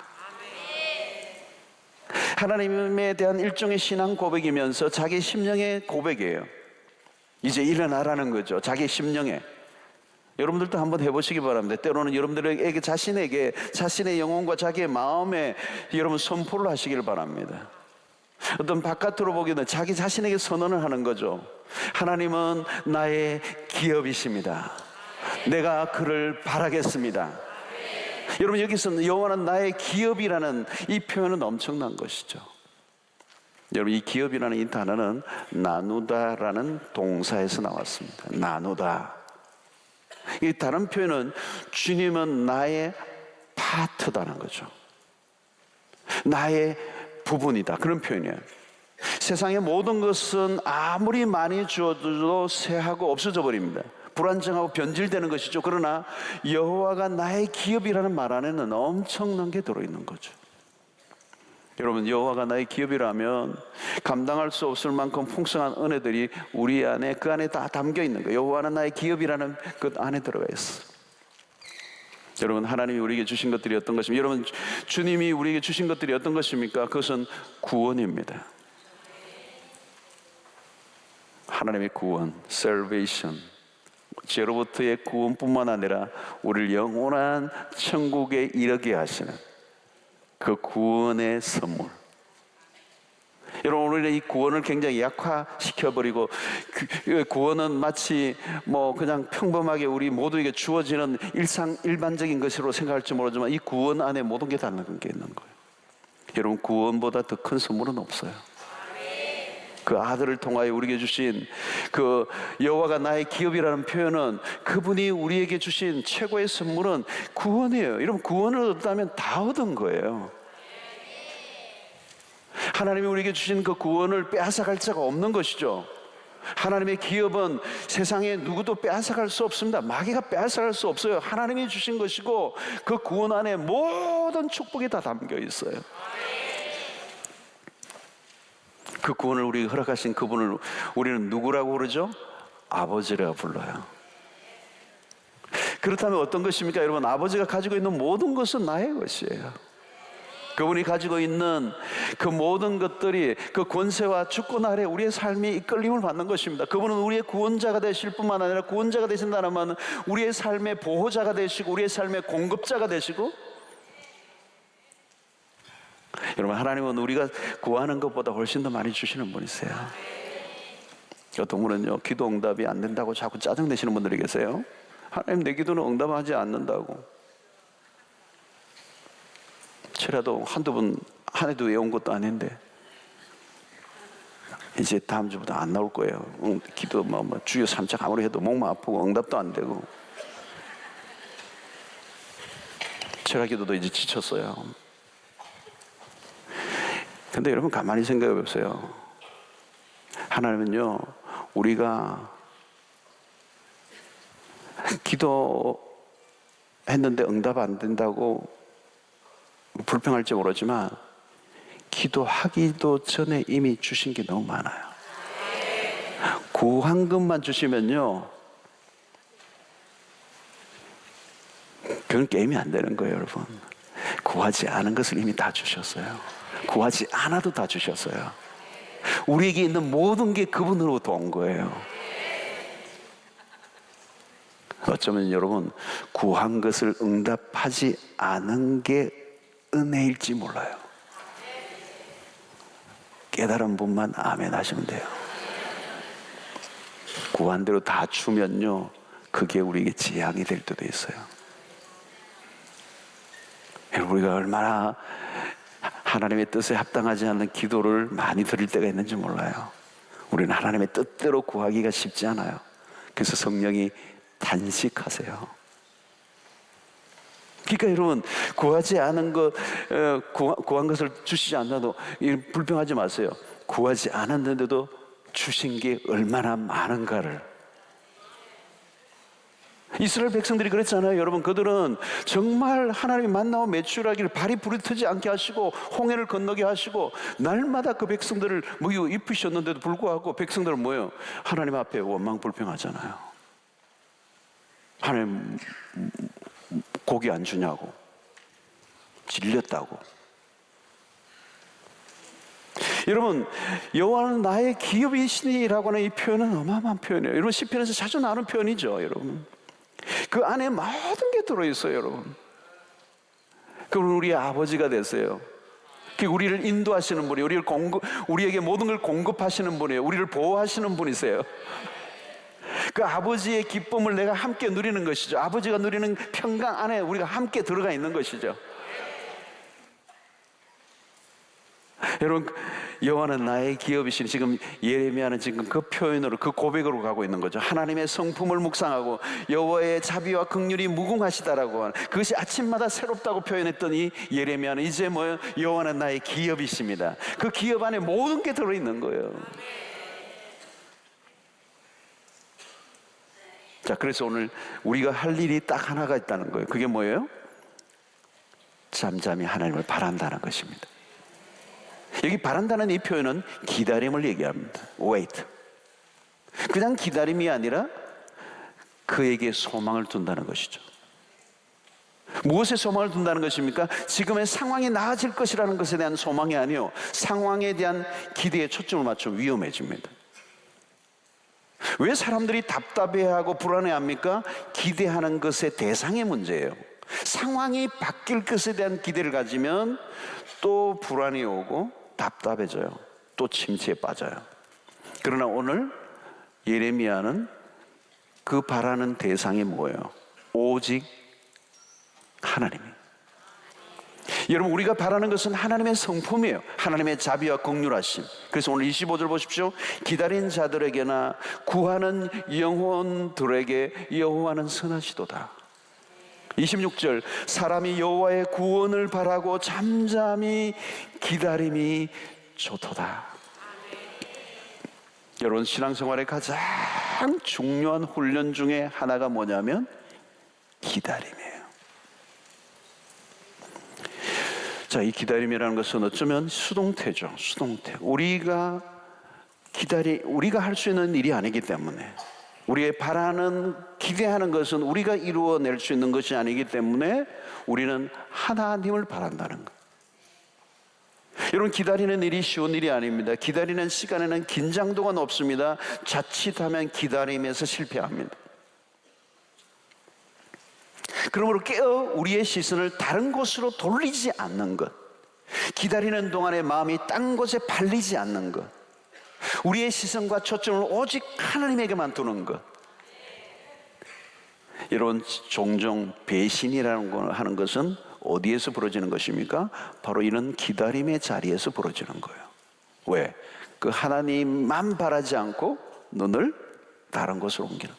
B: 하나님에 대한 일종의 신앙 고백이면서 자기 심령의 고백이에요. 이제 일어나라는 거죠. 자기 심령에. 여러분들도 한번 해보시기 바랍니다. 때로는 여러분들에게 자신의 영혼과 자기의 마음에 여러분 선포를 하시길 바랍니다. 어떤 바깥으로 보기에는 자기 자신에게 선언을 하는 거죠. 하나님은 나의 기업이십니다. 내가 그를 바라겠습니다. 여러분, 여기서는 여호와는 나의 기업이라는 이 표현은 엄청난 것이죠. 여러분, 이 기업이라는 이 단어는 나누다라는 동사에서 나왔습니다. 나누다. 이 다른 표현은 주님은 나의 파트다는 거죠. 나의 부분이다, 그런 표현이에요. 세상의 모든 것은 아무리 많이 주어도 쇠하고 없어져 버립니다. 불안정하고 변질되는 것이죠. 그러나 여호와가 나의 기업이라는 말 안에는 엄청난 게 들어있는 거죠. 여러분, 여호와가 나의 기업이라면 감당할 수 없을 만큼 풍성한 은혜들이 우리 안에, 그 안에 다 담겨 있는 거예요. 여호와는 나의 기업이라는 그 안에 들어가 있어. 여러분, 하나님이 우리에게 주신 것들이 어떤 것입니까? 여러분, 주님이 우리에게 주신 것들이 어떤 것입니까? 그것은 구원입니다. 하나님의 구원, salvation. 죄로부터의 구원뿐만 아니라 우리를 영원한 천국에 이르게 하시는 그 구원의 선물. 여러분, 우리는 이 구원을 굉장히 약화시켜버리고 구원은 마치 그냥 평범하게 우리 모두에게 주어지는 일반적인 것으로 생각할지 모르지만 이 구원 안에 모든 게 담긴 게 있는 거예요. 여러분, 구원보다 더 큰 선물은 없어요. 그 아들을 통하여 우리에게 주신 그 여호와가 나의 기업이라는 표현은 그분이 우리에게 주신 최고의 선물은 구원이에요. 여러분, 구원을 얻었다면 다 얻은 거예요. 하나님이 우리에게 주신 그 구원을 빼앗아갈 자가 없는 것이죠. 하나님의 기업은 세상에 누구도 빼앗아갈 수 없습니다. 마귀가 빼앗아갈 수 없어요. 하나님이 주신 것이고 그 구원 안에 모든 축복이 다 담겨 있어요. 그 구원을 우리에게 허락하신 그분을 우리는 누구라고 그러죠? 아버지라고 불러요. 그렇다면 어떤 것입니까? 여러분, 아버지가 가지고 있는 모든 것은 나의 것이에요. 그분이 가지고 있는 그 모든 것들이 그 권세와 주권 아래 우리의 삶이 이끌림을 받는 것입니다. 그분은 우리의 구원자가 되실 뿐만 아니라 구원자가 되신다는 말은 우리의 삶의 보호자가 되시고 우리의 삶의 공급자가 되시고, 여러분, 하나님은 우리가 구하는 것보다 훨씬 더 많이 주시는 분이세요. 어떤 분은요, 기도 응답이 안 된다고 자꾸 짜증내시는 분들이 계세요. 하나님, 내 기도는 응답하지 않는다고. 저라도 한두 번 한 해도 외운 것도 아닌데 이제 다음 주부터 안 나올 거예요. 기도 주여 3차 아무리 해도 목만 아프고 응답도 안 되고. 철학 기도도 이제 지쳤어요. 근데 여러분, 가만히 생각해 보세요. 하나님은요, 우리가 기도했는데 응답 안 된다고 불평할지 모르지만 기도하기도 전에 이미 주신 게 너무 많아요. 구한 것만 주시면요, 그건 게임이 안 되는 거예요. 여러분, 구하지 않은 것을 이미 다 주셨어요. 구하지 않아도 다 주셨어요. 우리에게 있는 모든 게 그분으로부터 온 거예요. 어쩌면 여러분, 구한 것을 응답하지 않은 게 은혜일지 몰라요. 깨달은 분만 아멘 하시면 돼요. 구한 대로 다 주면요, 그게 우리에게 재앙이 될 때도 있어요. 여러분, 우리가 얼마나 하나님의 뜻에 합당하지 않는 기도를 많이 드릴 때가 있는지 몰라요. 우리는 하나님의 뜻대로 구하기가 쉽지 않아요. 그래서 성령이 단식하세요. 그러니까 여러분, 구하지 않은 것, 구한 것을 주시지 않아도 불평하지 마세요. 구하지 않았는데도 주신 게 얼마나 많은가를. 이스라엘 백성들이 그랬잖아요. 여러분, 그들은 정말 하나님이 만나와 매출하기를 발이 부르트지 않게 하시고 홍해를 건너게 하시고 날마다 그 백성들을 먹이고 입히셨는데도 불구하고 백성들은 뭐예요? 하나님 앞에 원망 불평하잖아요. 하나님 고기 안 주냐고, 질렸다고. 여러분, 여호와는 나의 기업이시니라고 하는 이 표현은 어마어마한 표현이에요. 여러분, 시편에서 자주 나오는 표현이죠. 여러분, 그 안에 모든 게 들어있어요. 여러분, 그럼 우리의 아버지가 되세요. 우리를 인도하시는 분이, 우리에게 모든 걸 공급하시는 분이에요. 우리를 보호하시는 분이세요. 그 아버지의 기쁨을 내가 함께 누리는 것이죠. 아버지가 누리는 평강 안에 우리가 함께 들어가 있는 것이죠. 여러분, 여호와는 나의 기업이시니, 지금 예레미야는 지금 그 표현으로, 그 고백으로 가고 있는 거죠. 하나님의 성품을 묵상하고 여호와의 자비와 긍휼이 무궁하시다라고 하는, 그것이 아침마다 새롭다고 표현했던 이 예레미야는 이제 뭐예요? 여호와는 나의 기업이십니다. 그 기업 안에 모든 게 들어있는 거예요. 자, 그래서 오늘 우리가 할 일이 딱 하나가 있다는 거예요. 그게 뭐예요? 잠잠히 하나님을 바란다는 것입니다. 여기 바란다는 이 표현은 기다림을 얘기합니다. wait. 그냥 기다림이 아니라 그에게 소망을 둔다는 것이죠. 무엇에 소망을 둔다는 것입니까? 지금의 상황이 나아질 것이라는 것에 대한 소망이 아니요, 상황에 대한 기대에 초점을 맞추면 위험해집니다. 왜 사람들이 답답해하고 불안해합니까? 기대하는 것의 대상의 문제예요. 상황이 바뀔 것에 대한 기대를 가지면 또 불안이 오고 답답해져요. 또 침체에 빠져요. 그러나 오늘 예레미야는 그 바라는 대상이 뭐예요? 오직 하나님이에요. 여러분, 우리가 바라는 것은 하나님의 성품이에요. 하나님의 자비와 긍휼하심. 그래서 오늘 25절 보십시오. 기다린 자들에게나 구하는 영혼들에게 여호와는 선하시도다. 26절, 사람이 여호와의 구원을 바라고 잠잠히 기다림이 좋도다. 여러분, 신앙생활의 가장 중요한 훈련 중에 하나가 뭐냐면 기다림이에요. 자, 이 기다림이라는 것은 어쩌면 수동태죠. 수동태. 우리가 할 수 있는 일이 아니기 때문에, 우리의 바라는, 기대하는 것은 우리가 이루어낼 수 있는 것이 아니기 때문에 우리는 하나님을 바란다는 것. 여러분, 기다리는 일이 쉬운 일이 아닙니다. 기다리는 시간에는 긴장도가 높습니다. 자칫하면 기다림에서 실패합니다. 그러므로 깨어 우리의 시선을 다른 곳으로 돌리지 않는 것, 기다리는 동안에 마음이 딴 곳에 팔리지 않는 것, 우리의 시선과 초점을 오직 하나님에게만 두는 것. 여러분, 종종 배신이라는 걸 하는 것은 어디에서 벌어지는 것입니까? 바로 이런 기다림의 자리에서 벌어지는 거예요. 왜? 그 하나님만 바라지 않고 눈을 다른 곳으로 옮기는,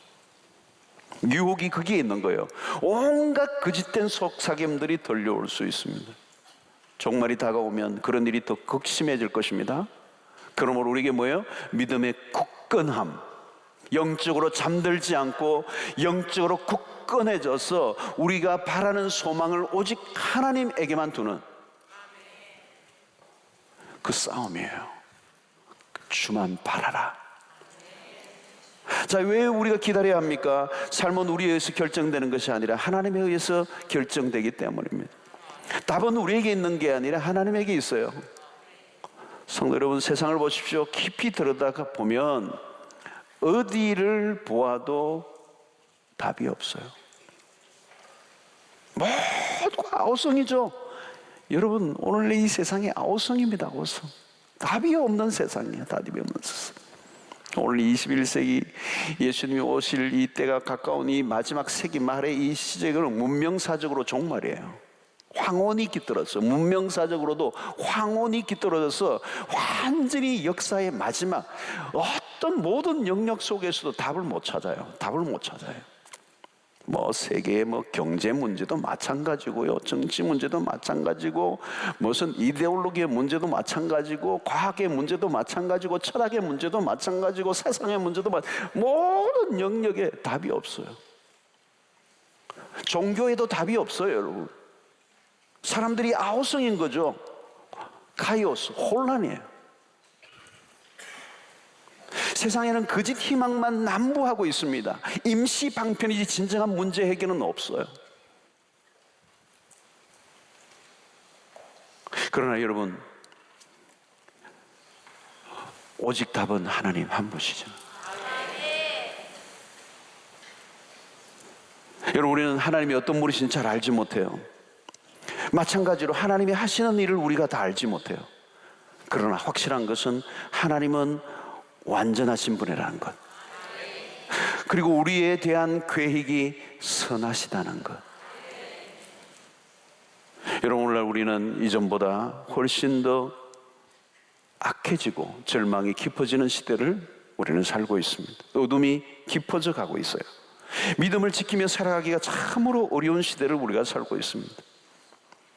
B: 유혹이 거기에 있는 거예요. 온갖 거짓된 속삭임들이 들려올 수 있습니다. 종말이 다가오면 그런 일이 더 극심해질 것입니다. 그러므로 우리에게 뭐예요? 믿음의 굳건함, 영적으로 잠들지 않고 영적으로 굳건해져서 우리가 바라는 소망을 오직 하나님에게만 두는 그 싸움이에요. 주만 바라라. 자, 왜 우리가 기다려야 합니까? 삶은 우리에 의해서 결정되는 것이 아니라 하나님에 의해서 결정되기 때문입니다. 답은 우리에게 있는 게 아니라 하나님에게 있어요. 성도 여러분, 세상을 보십시오. 깊이 들여다가 보면 어디를 보아도 답이 없어요. 모두가 아우성이죠. 여러분, 오늘 이 세상이 아우성입니다. 아우성. 답이 없는 세상이에요. 답이 없는 세상. 오늘 21세기 예수님이 오실 이 때가 가까운 이 마지막 세기 말의 이 시대는 문명사적으로 종말이에요. 황혼이 깃들어서 문명사적으로도 황혼이 깃들어져서 완전히 역사의 마지막 어떤 모든 영역 속에서도 답을 못 찾아요. 답을 못 찾아요. 뭐 세계의 뭐 경제 문제도 마찬가지고요, 정치 문제도 마찬가지고, 무슨 이데올로기의 문제도 마찬가지고, 과학의 문제도 마찬가지고, 철학의 문제도 마찬가지고, 세상의 문제도 모든 영역에 답이 없어요. 종교에도 답이 없어요, 여러분. 사람들이 아우성인 거죠. 카이오스, 혼란이에요. 세상에는 거짓 희망만 난무하고 있습니다. 임시 방편이지 진정한 문제 해결은 없어요. 그러나 여러분, 오직 답은 하나님 한 분이시죠. 여러분, 우리는 하나님이 어떤 분이신지 잘 알지 못해요. 마찬가지로 하나님이 하시는 일을 우리가 다 알지 못해요. 그러나 확실한 것은 하나님은 완전하신 분이라는 것, 그리고 우리에 대한 계획이 선하시다는 것. 여러분, 오늘날 우리는 이전보다 훨씬 더 악해지고 절망이 깊어지는 시대를 우리는 살고 있습니다. 어둠이 깊어져 가고 있어요. 믿음을 지키며 살아가기가 참으로 어려운 시대를 우리가 살고 있습니다.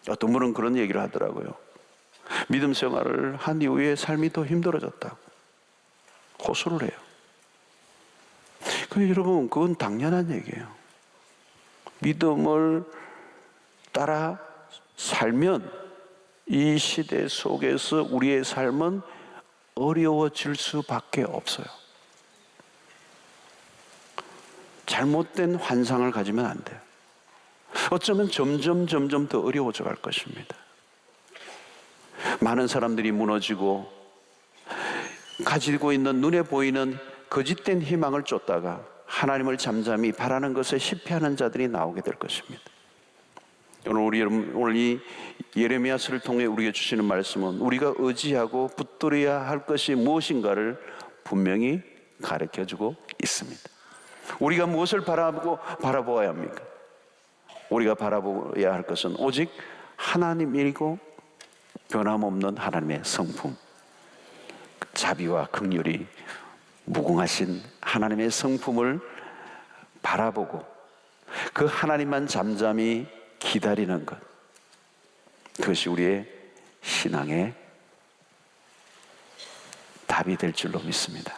B: 어떤 분은 그런 얘기를 하더라고요. 믿음 생활을 한 이후에 삶이 더 힘들어졌다고 호소를 해요. 근데 여러분, 그건 당연한 얘기예요. 믿음을 따라 살면 이 시대 속에서 우리의 삶은 어려워질 수밖에 없어요. 잘못된 환상을 가지면 안 돼요. 어쩌면 점점 더 어려워져 갈 것입니다. 많은 사람들이 무너지고 가지고 있는 눈에 보이는 거짓된 희망을 쫓다가 하나님을 잠잠히 바라는 것에 실패하는 자들이 나오게 될 것입니다. 오늘 이 예레미야서를 통해 우리에게 주시는 말씀은 우리가 의지하고 붙들어야 할 것이 무엇인가를 분명히 가르쳐주고 있습니다. 우리가 무엇을 바라보아야 합니까? 우리가 바라보아야 할 것은 오직 하나님이고 변함없는 하나님의 성품, 자비와 긍휼이 무궁하신 하나님의 성품을 바라보고 그 하나님만 잠잠히 기다리는 것, 그것이 우리의 신앙의 답이 될 줄로 믿습니다.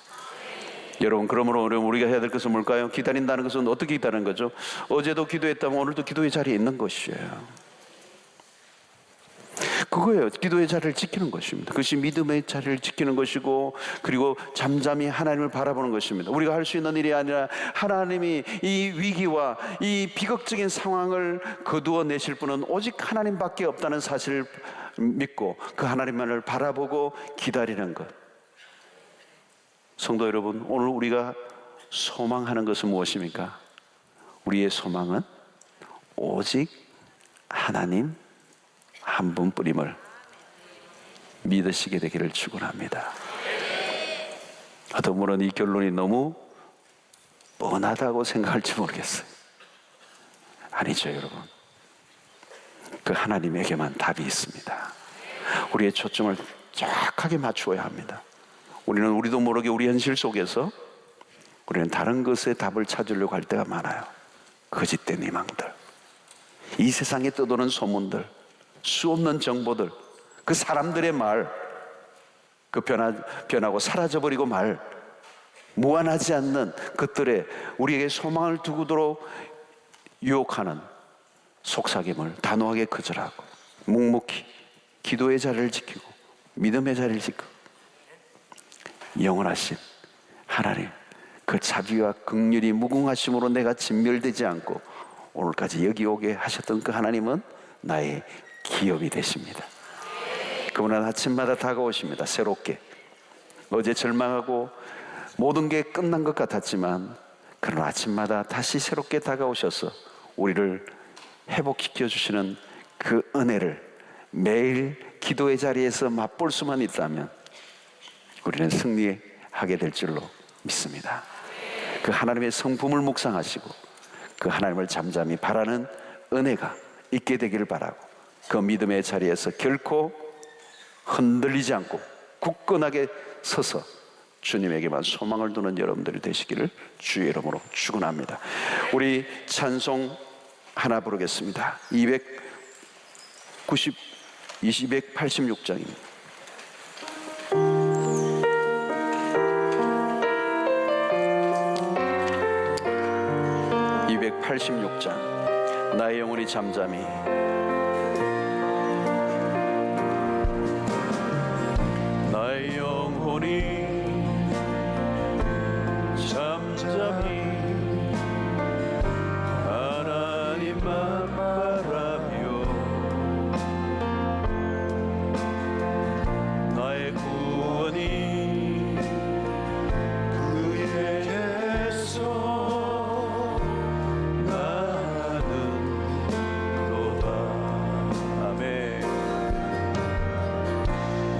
B: 여러분, 그러므로 우리가 해야 될 것은 뭘까요? 기다린다는 것은 어떻게 기다리는 거죠? 어제도 기도했다면 오늘도 기도의 자리에 있는 것이에요. 그거예요. 기도의 자리를 지키는 것입니다. 그것이 믿음의 자리를 지키는 것이고, 그리고 잠잠히 하나님을 바라보는 것입니다. 우리가 할 수 있는 일이 아니라 하나님이 이 위기와 이 비극적인 상황을 거두어 내실 분은 오직 하나님밖에 없다는 사실을 믿고 그 하나님만을 바라보고 기다리는 것. 성도 여러분, 오늘 우리가 소망하는 것은 무엇입니까? 우리의 소망은 오직 하나님 한 분뿐임을 믿으시게 되기를 축원합니다. 어떤 분은 이 결론이 너무 뻔하다고 생각할지 모르겠어요. 아니죠, 여러분. 그 하나님에게만 답이 있습니다. 우리의 초점을 정확하게 맞추어야 합니다. 우리도 모르게 우리 현실 속에서 우리는 다른 것에 답을 찾으려고 할 때가 많아요. 거짓된 희망들, 이 세상에 떠도는 소문들, 수 없는 정보들, 그 사람들의 말, 그 변하고 사라져버리고 말, 무한하지 않는 것들에 우리에게 소망을 두고도록 유혹하는 속삭임을 단호하게 거절하고 묵묵히 기도의 자리를 지키고 믿음의 자리를 지키고 영원하신 하나님, 그 자비와 긍휼이 무궁하심으로 내가 진멸되지 않고 오늘까지 여기 오게 하셨던 그 하나님은 나의 기업이 되십니다. 그분은 아침마다 다가오십니다. 새롭게. 어제 절망하고 모든 게 끝난 것 같았지만 그런 아침마다 다시 새롭게 다가오셔서 우리를 회복시켜 주시는 그 은혜를 매일 기도의 자리에서 맛볼 수만 있다면 우리는 승리하게 될 줄로 믿습니다. 그 하나님의 성품을 묵상하시고 그 하나님을 잠잠히 바라는 은혜가 있게 되기를 바라고, 그 믿음의 자리에서 결코 흔들리지 않고 굳건하게 서서 주님에게만 소망을 두는 여러분들이 되시기를 주의 이름으로 축원합니다. 우리 찬송 하나 부르겠습니다. 286장입니다. 286장. 나의 영혼이 잠잠히 나의 영혼이 잠잠히 하나님만 바라며 나의 구원이 그에게서 나는 도다. 아멘.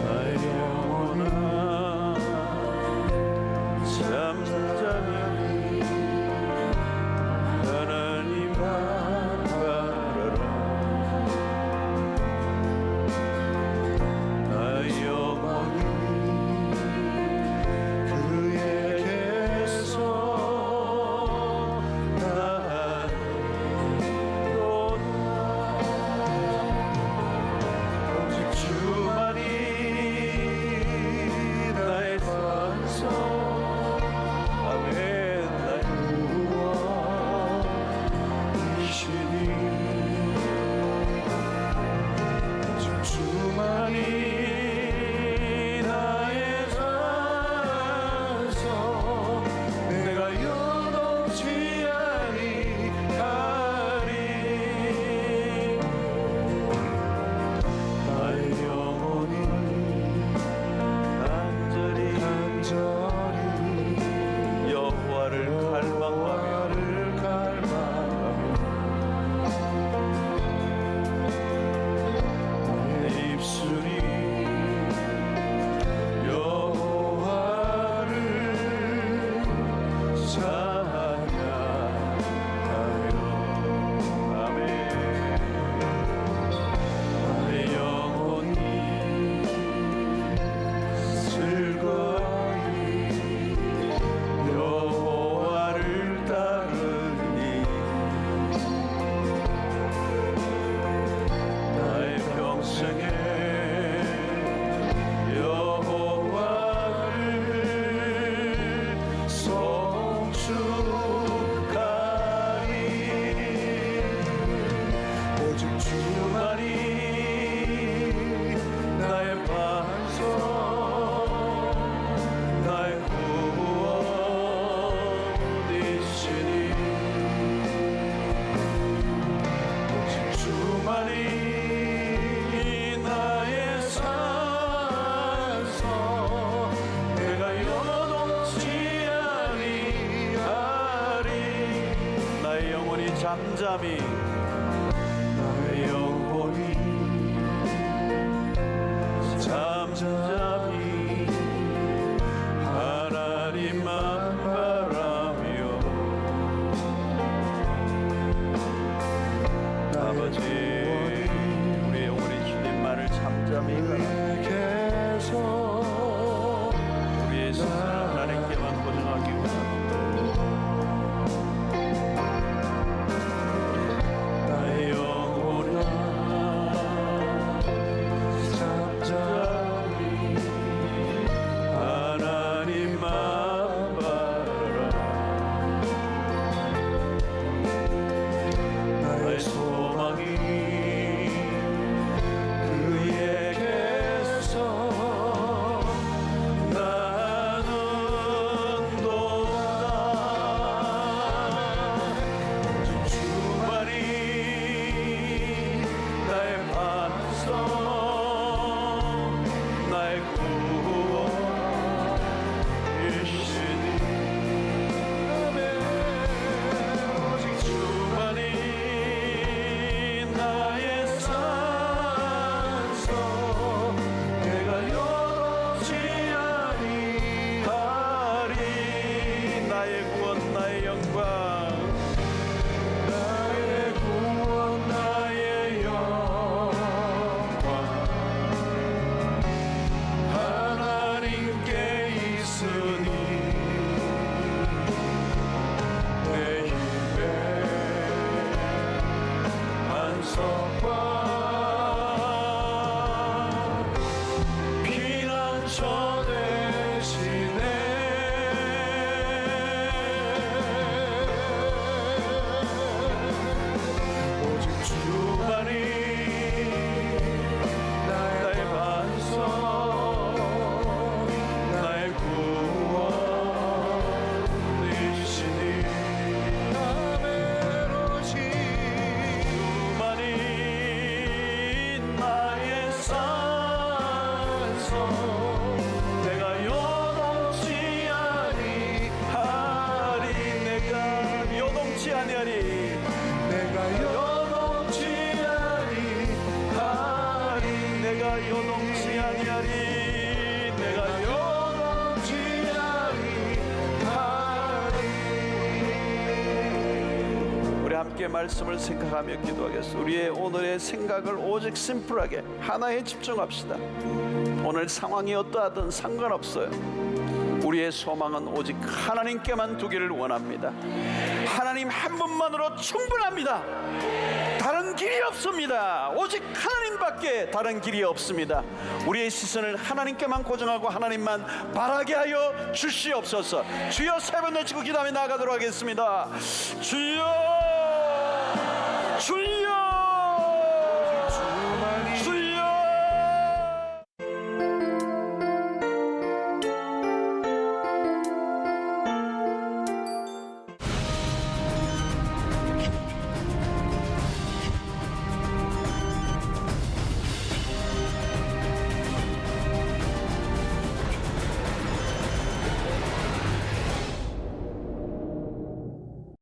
B: 나의 영혼아 잠잠히 하나님만 바라라. 나의 영혼이 그에게서 나는 도다. 오직 주만이 나의 반석, 아멘. 나의 구원이시니 오직 주만이 나의 반석, 내가 요동치 아니하리. 나의 영혼이 간절히 여호와를 갈망하며 내 입술이 여호와를 찬양하며. 아멘. 나의 영혼이 즐거이 여호와를 따르니 나의 평생에 여호와를 송축하리. 오직 주만이 나의 반석, 나의 구원이시니 오직 주만이 나의 산성, 내가 요동치 아니하리. 나의 영혼이 잠잠히 나의 영혼이 잠잠히 하나님만 바라며. 아버지, 우리의 영혼이 주님만을 잠잠히 바라며 우리의 스스로 하나님께만 고정하기 원합니다. 나의 영혼아 잠잠히 하나님만 바라라. 나의 소망이 함께 말씀을 생각하며 기도하겠습니다. 우리의 오늘의 생각을 오직 심플하게 하나에 집중합시다. 오늘 상황이 어떠하든 상관없어요. 우리의 소망은 오직 하나님께만 두기를 원합니다. 하나님 한 분만으로 충분합니다. 다른 길이 없습니다. 오직 하나님밖에 다른 길이 없습니다. 우리의 시선을 하나님께만 고정하고 하나님만 바라게 하여 주시옵소서. 주여, 세 번 외치고 기도하며 나아가도록 하겠습니다. 주여, 주여.